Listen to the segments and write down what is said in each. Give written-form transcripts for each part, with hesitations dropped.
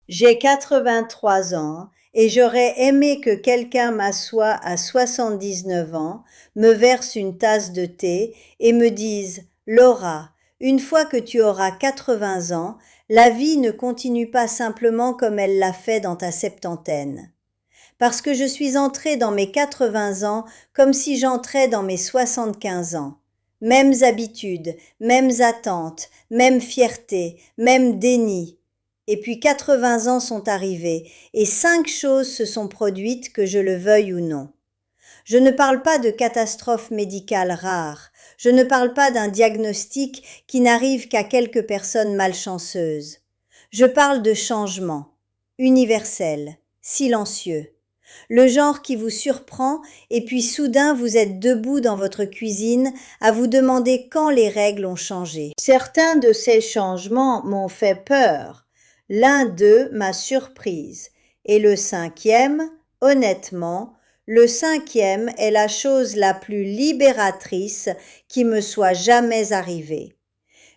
J'ai 83 ans et j'aurais aimé que quelqu'un m'assoie à 79 ans, me verse une tasse de thé et me dise: Laura, une fois que tu auras 80 ans, la vie ne continue pas simplement comme elle l'a fait dans ta septantaine. Parce que je suis entrée dans mes 80 ans comme si j'entrais dans mes 75 ans. Mêmes habitudes, mêmes attentes, même fierté, même déni. Et puis 80 ans sont arrivés et 5 choses se sont produites, que je le veuille ou non. Je ne parle pas de catastrophes médicales rares. Je ne parle pas d'un diagnostic qui n'arrive qu'à quelques personnes malchanceuses. Je parle de changements, universels, silencieux. Le genre qui vous surprend et puis soudain vous êtes debout dans votre cuisine à vous demander quand les règles ont changé. Certains de ces changements m'ont fait peur. L'un d'eux m'a surprise. Et le cinquième, honnêtement, le cinquième est la chose la plus libératrice qui me soit jamais arrivée.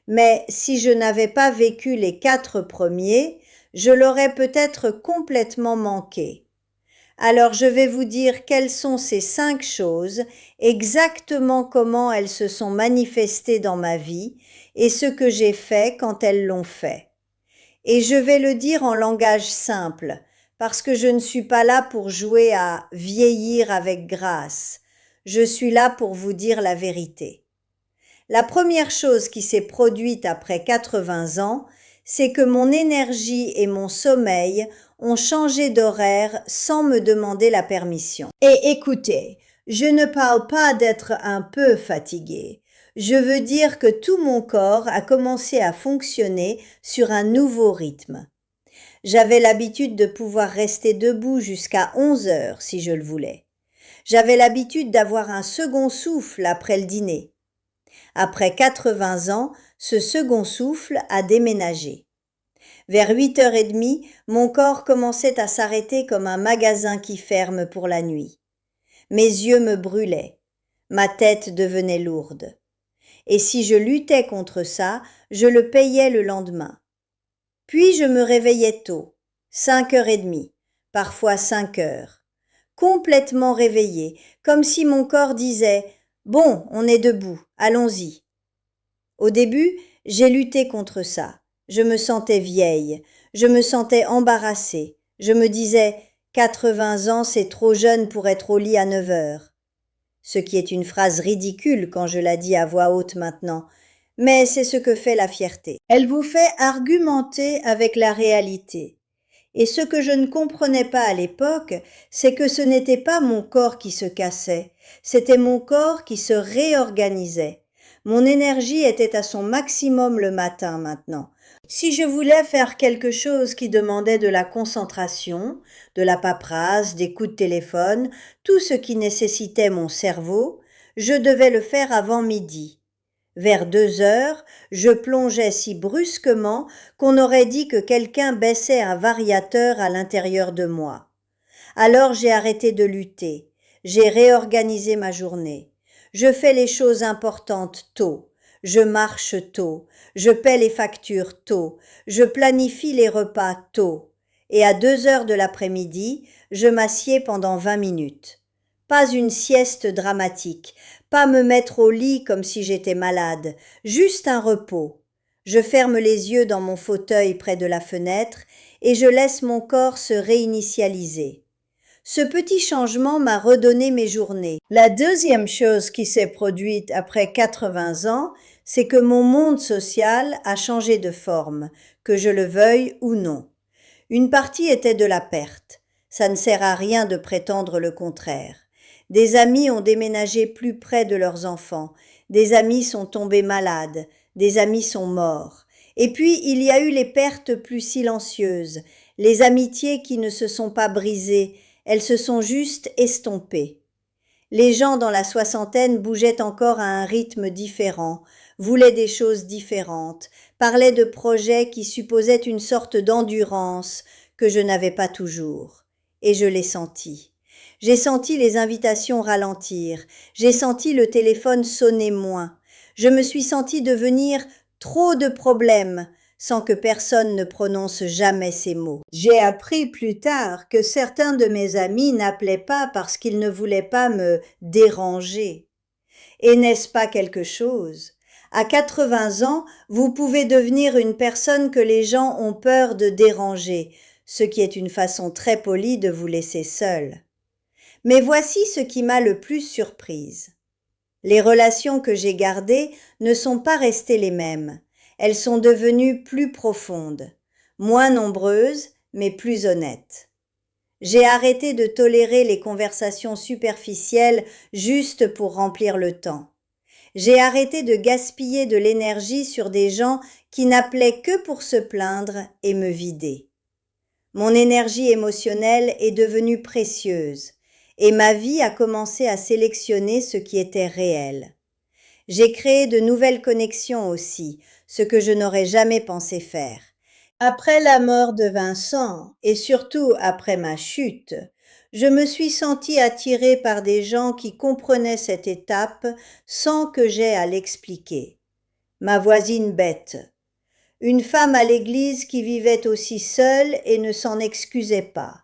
Mais si je n'avais pas vécu les 4 premiers, je l'aurais peut-être complètement manqué. Alors je vais vous dire quelles sont ces 5 choses, exactement comment elles se sont manifestées dans ma vie et ce que j'ai fait quand elles l'ont fait. Et je vais le dire en langage simple, parce que je ne suis pas là pour jouer à vieillir avec grâce. Je suis là pour vous dire la vérité. La première chose qui s'est produite après 80 ans, c'est que mon énergie et mon sommeil ont changé d'horaire sans me demander la permission. Et écoutez, je ne parle pas d'être un peu fatigué. Je veux dire que tout mon corps a commencé à fonctionner sur un nouveau rythme. J'avais l'habitude de pouvoir rester debout jusqu'à 11 heures si je le voulais. J'avais l'habitude d'avoir un second souffle après le dîner. Après 80 ans, ce second souffle a déménagé. Vers 8h30, mon corps commençait à s'arrêter comme un magasin qui ferme pour la nuit. Mes yeux me brûlaient. Ma tête devenait lourde. Et si je luttais contre ça, je le payais le lendemain. Puis je me réveillais tôt, 5h30, parfois 5h, complètement réveillée, comme si mon corps disait « Bon, on est debout, allons-y ». Au début, j'ai lutté contre ça. Je me sentais vieille, je me sentais embarrassée. Je me disais « 80 ans, c'est trop jeune pour être au lit à 9h ». Ce qui est une phrase ridicule quand je la dis à voix haute maintenant, mais c'est ce que fait la fierté. Elle vous fait argumenter avec la réalité. Et ce que je ne comprenais pas à l'époque, c'est que ce n'était pas mon corps qui se cassait, c'était mon corps qui se réorganisait. Mon énergie était à son maximum le matin maintenant. Si je voulais faire quelque chose qui demandait de la concentration, de la paperasse, des coups de téléphone, tout ce qui nécessitait mon cerveau, je devais le faire avant midi. Vers 2h, je plongeais si brusquement qu'on aurait dit que quelqu'un baissait un variateur à l'intérieur de moi. Alors j'ai arrêté de lutter. J'ai réorganisé ma journée. Je fais les choses importantes tôt. Je marche tôt. Je paie les factures tôt. Je planifie les repas tôt. Et à 2h de l'après-midi, je m'assieds pendant 20 minutes. Pas une sieste dramatique, pas me mettre au lit comme si j'étais malade, juste un repos. Je ferme les yeux dans mon fauteuil près de la fenêtre et je laisse mon corps se réinitialiser. Ce petit changement m'a redonné mes journées. La deuxième chose qui s'est produite après 80 ans, c'est que mon monde social a changé de forme, que je le veuille ou non. Une partie était de la perte. Ça ne sert à rien de prétendre le contraire. Des amis ont déménagé plus près de leurs enfants. Des amis sont tombés malades. Des amis sont morts. Et puis, il y a eu les pertes plus silencieuses, les amitiés qui ne se sont pas brisées, elles se sont juste estompées. Les gens dans la soixantaine bougeaient encore à un rythme différent, voulaient des choses différentes, parlaient de projets qui supposaient une sorte d'endurance que je n'avais pas toujours. Et je l'ai senti. J'ai senti les invitations ralentir, j'ai senti le téléphone sonner moins. Je me suis sentie devenir trop de problèmes, sans que personne ne prononce jamais ces mots. J'ai appris plus tard que certains de mes amis n'appelaient pas parce qu'ils ne voulaient pas me déranger. Et n'est-ce pas quelque chose? À 80 ans, vous pouvez devenir une personne que les gens ont peur de déranger, ce qui est une façon très polie de vous laisser seul. Mais voici ce qui m'a le plus surprise. Les relations que j'ai gardées ne sont pas restées les mêmes. Elles sont devenues plus profondes, moins nombreuses, mais plus honnêtes. J'ai arrêté de tolérer les conversations superficielles juste pour remplir le temps. J'ai arrêté de gaspiller de l'énergie sur des gens qui n'appelaient que pour se plaindre et me vider. Mon énergie émotionnelle est devenue précieuse et ma vie a commencé à sélectionner ce qui était réel. J'ai créé de nouvelles connexions aussi, ce que je n'aurais jamais pensé faire. Après la mort de Vincent, et surtout après ma chute, je me suis sentie attirée par des gens qui comprenaient cette étape sans que j'aie à l'expliquer. Ma voisine Bette, une femme à l'église qui vivait aussi seule et ne s'en excusait pas.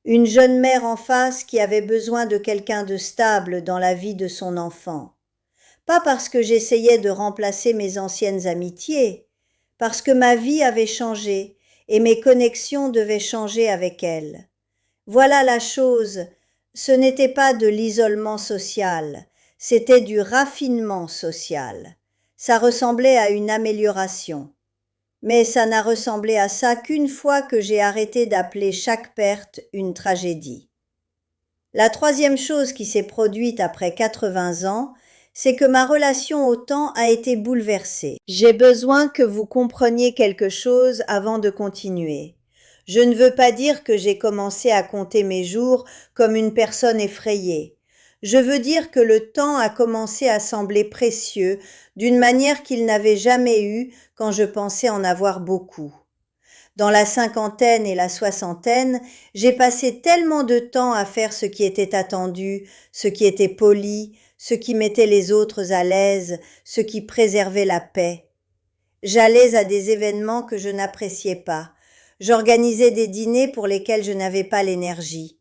Une jeune mère en face qui avait besoin de quelqu'un de stable dans la vie de son enfant. Pas parce que j'essayais de remplacer mes anciennes amitiés, parce que ma vie avait changé et mes connexions devaient changer avec elle. Voilà la chose, ce n'était pas de l'isolement social, c'était du raffinement social. Ça ressemblait à une amélioration. Mais ça n'a ressemblé à ça qu'une fois que j'ai arrêté d'appeler chaque perte une tragédie. La troisième chose qui s'est produite après 80 ans, c'est que ma relation au temps a été bouleversée. J'ai besoin que vous compreniez quelque chose avant de continuer. Je ne veux pas dire que j'ai commencé à compter mes jours comme une personne effrayée. Je veux dire que le temps a commencé à sembler précieux d'une manière qu'il n'avait jamais eue quand je pensais en avoir beaucoup. Dans la cinquantaine et la soixantaine, j'ai passé tellement de temps à faire ce qui était attendu, ce qui était poli, ce qui mettait les autres à l'aise, ce qui préservait la paix. J'allais à des événements que je n'appréciais pas. J'organisais des dîners pour lesquels je n'avais pas l'énergie.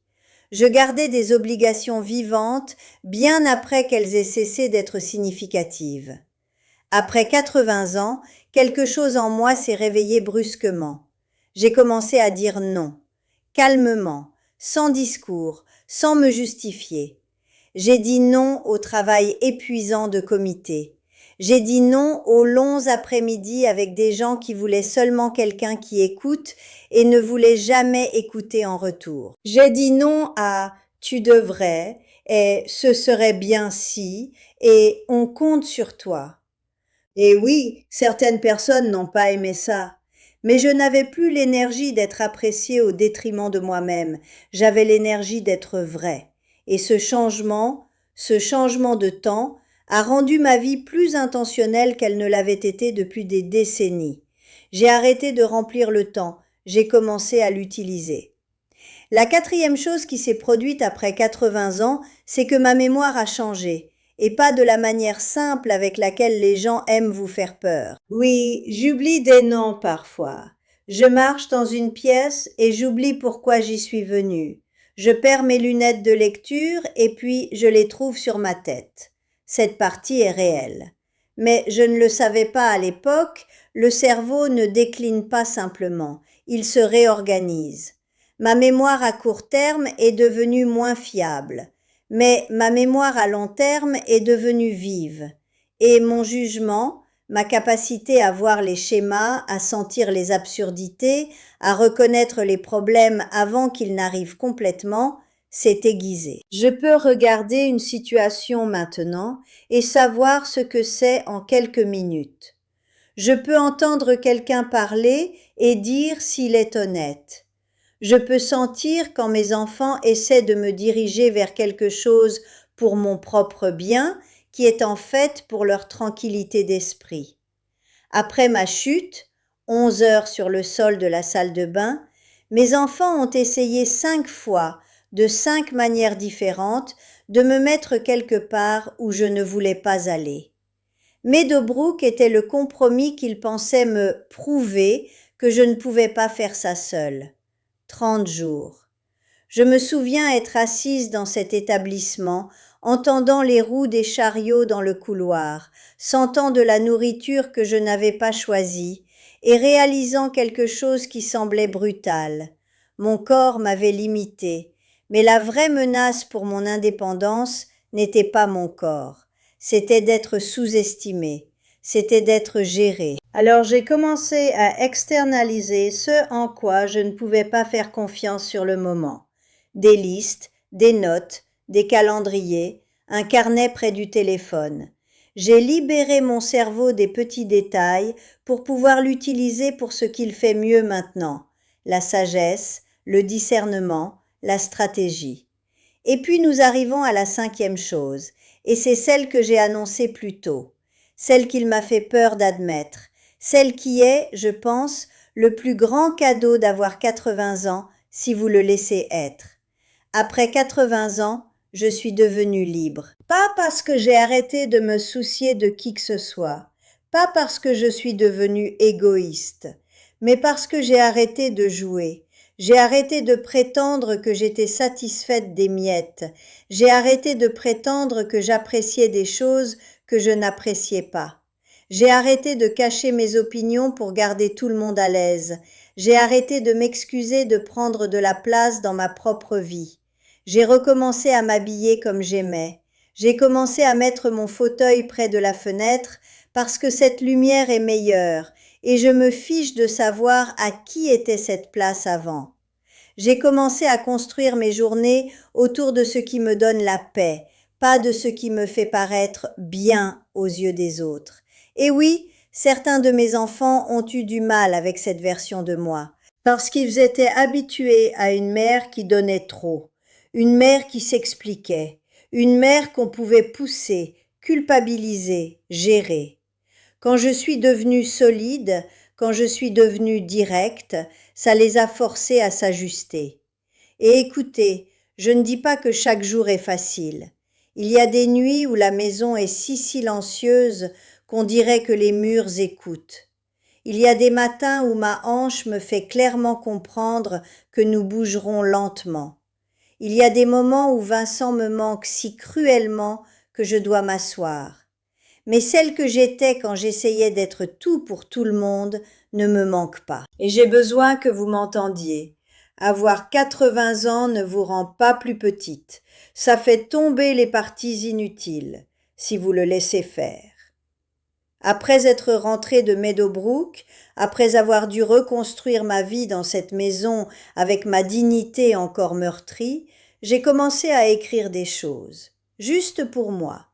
Je gardais des obligations vivantes bien après qu'elles aient cessé d'être significatives. Après 80 ans, quelque chose en moi s'est réveillé brusquement. J'ai commencé à dire non, calmement, sans discours, sans me justifier. J'ai dit non au travail épuisant de comité. J'ai dit non aux longs après-midi avec des gens qui voulaient seulement quelqu'un qui écoute et ne voulaient jamais écouter en retour. J'ai dit non à tu devrais et ce serait bien si et on compte sur toi. Et oui, certaines personnes n'ont pas aimé ça. Mais je n'avais plus l'énergie d'être appréciée au détriment de moi-même. J'avais l'énergie d'être vraie. Et ce changement de temps, a rendu ma vie plus intentionnelle qu'elle ne l'avait été depuis des décennies. J'ai arrêté de remplir le temps. J'ai commencé à l'utiliser. La quatrième chose qui s'est produite après 80 ans, c'est que ma mémoire a changé. Et pas de la manière simple avec laquelle les gens aiment vous faire peur. Oui, j'oublie des noms parfois. Je marche dans une pièce et j'oublie pourquoi j'y suis venue. Je perds mes lunettes de lecture et puis je les trouve sur ma tête. Cette partie est réelle. Mais je ne le savais pas à l'époque, le cerveau ne décline pas simplement, il se réorganise. Ma mémoire à court terme est devenue moins fiable. Mais ma mémoire à long terme est devenue vive, et mon jugement, ma capacité à voir les schémas, à sentir les absurdités, à reconnaître les problèmes avant qu'ils n'arrivent complètement, s'est aiguisé. Je peux regarder une situation maintenant et savoir ce que c'est en quelques minutes. Je peux entendre quelqu'un parler et dire s'il est honnête. Je peux sentir quand mes enfants essaient de me diriger vers quelque chose pour mon propre bien, qui est en fait pour leur tranquillité d'esprit. Après ma chute, 11 heures sur le sol de la salle de bain, mes enfants ont essayé 5 fois, de 5 manières différentes, de me mettre quelque part où je ne voulais pas aller. Meadowbrook était le compromis qu'il pensait me prouver que je ne pouvais pas faire ça seule. 30 jours. Je me souviens être assise dans cet établissement, entendant les roues des chariots dans le couloir, sentant de la nourriture que je n'avais pas choisie, et réalisant quelque chose qui semblait brutal. Mon corps m'avait limitée, mais la vraie menace pour mon indépendance n'était pas mon corps, c'était d'être sous-estimé, c'était d'être géré. Alors j'ai commencé à externaliser ce en quoi je ne pouvais pas faire confiance sur le moment. Des listes, des notes, des calendriers, un carnet près du téléphone. J'ai libéré mon cerveau des petits détails pour pouvoir l'utiliser pour ce qu'il fait mieux maintenant, la sagesse, le discernement, la stratégie. Et puis nous arrivons à la 5e chose, et c'est celle que j'ai annoncée plus tôt, celle qu'il m'a fait peur d'admettre, celle qui est, je pense, le plus grand cadeau d'avoir 80 ans si vous le laissez être. Après 80 ans, je suis devenue libre. Pas parce que j'ai arrêté de me soucier de qui que ce soit, pas parce que je suis devenue égoïste, mais parce que j'ai arrêté de jouer. J'ai arrêté de prétendre que j'étais satisfaite des miettes. J'ai arrêté de prétendre que j'appréciais des choses que je n'appréciais pas. J'ai arrêté de cacher mes opinions pour garder tout le monde à l'aise. J'ai arrêté de m'excuser de prendre de la place dans ma propre vie. J'ai recommencé à m'habiller comme j'aimais. J'ai commencé à mettre mon fauteuil près de la fenêtre parce que cette lumière est meilleure et je me fiche de savoir à qui était cette place avant. J'ai commencé à construire mes journées autour de ce qui me donne la paix, pas de ce qui me fait paraître bien aux yeux des autres. Et oui, certains de mes enfants ont eu du mal avec cette version de moi, parce qu'ils étaient habitués à une mère qui donnait trop, une mère qui s'expliquait, une mère qu'on pouvait pousser, culpabiliser, gérer. Quand je suis devenue solide, quand je suis devenue directe, ça les a forcés à s'ajuster. Et écoutez, je ne dis pas que chaque jour est facile. Il y a des nuits où la maison est si silencieuse qu'on dirait que les murs écoutent. Il y a des matins où ma hanche me fait clairement comprendre que nous bougerons lentement. Il y a des moments où Vincent me manque si cruellement que je dois m'asseoir. Mais celle que j'étais quand j'essayais d'être tout pour tout le monde ne me manque pas. Et j'ai besoin que vous m'entendiez. Avoir 80 ans ne vous rend pas plus petite. Ça fait tomber les parties inutiles, si vous le laissez faire. Après être rentrée de Meadowbrook, après avoir dû reconstruire ma vie dans cette maison avec ma dignité encore meurtrie, j'ai commencé à écrire des choses, juste pour moi.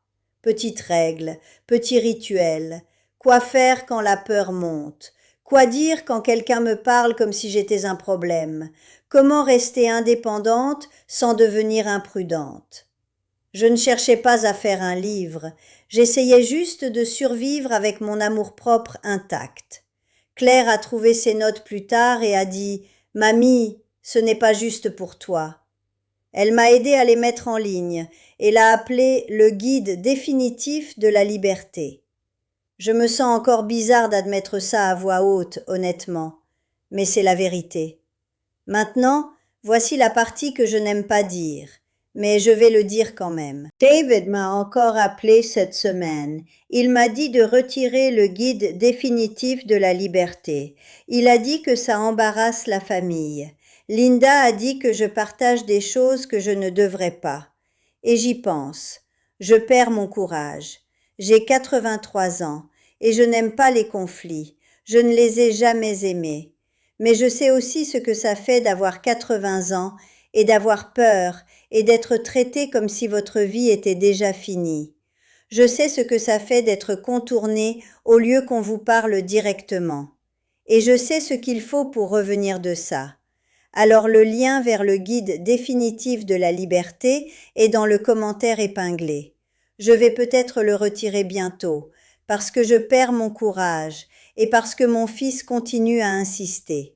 Petites règles, petits rituels, quoi faire quand la peur monte, quoi dire quand quelqu'un me parle comme si j'étais un problème, comment rester indépendante sans devenir imprudente. Je ne cherchais pas à faire un livre, j'essayais juste de survivre avec mon amour-propre intact. Claire a trouvé ses notes plus tard et a dit « Mamie, ce n'est pas juste pour toi ». Elle m'a aidé à les mettre en ligne et l'a appelé le guide définitif de la liberté. Je me sens encore bizarre d'admettre ça à voix haute, honnêtement, mais c'est la vérité. Maintenant, voici la partie que je n'aime pas dire, mais je vais le dire quand même. David m'a encore appelé cette semaine. Il m'a dit de retirer le guide définitif de la liberté. Il a dit que ça embarrasse la famille. Linda a dit que je partage des choses que je ne devrais pas. Et j'y pense. Je perds mon courage. J'ai 83 ans et je n'aime pas les conflits. Je ne les ai jamais aimés. Mais je sais aussi ce que ça fait d'avoir 80 ans et d'avoir peur et d'être traité comme si votre vie était déjà finie. Je sais ce que ça fait d'être contourné au lieu qu'on vous parle directement. Et je sais ce qu'il faut pour revenir de ça. Alors le lien vers le guide définitif de la liberté est dans le commentaire épinglé. Je vais peut-être le retirer bientôt, parce que je perds mon courage et parce que mon fils continue à insister.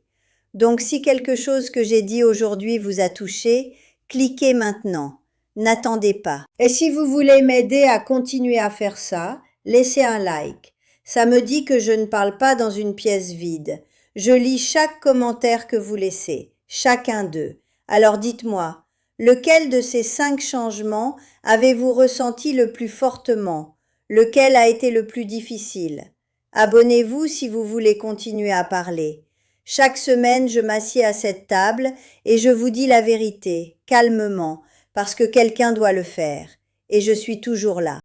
Donc si quelque chose que j'ai dit aujourd'hui vous a touché, cliquez maintenant. N'attendez pas. Et si vous voulez m'aider à continuer à faire ça, laissez un like. Ça me dit que je ne parle pas dans une pièce vide. Je lis chaque commentaire que vous laissez, chacun d'eux. Alors dites-moi, lequel de ces 5 changements avez-vous ressenti le plus fortement? Lequel a été le plus difficile? Abonnez-vous si vous voulez continuer à parler. Chaque semaine, je m'assieds à cette table et je vous dis la vérité, calmement, parce que quelqu'un doit le faire. Et je suis toujours là.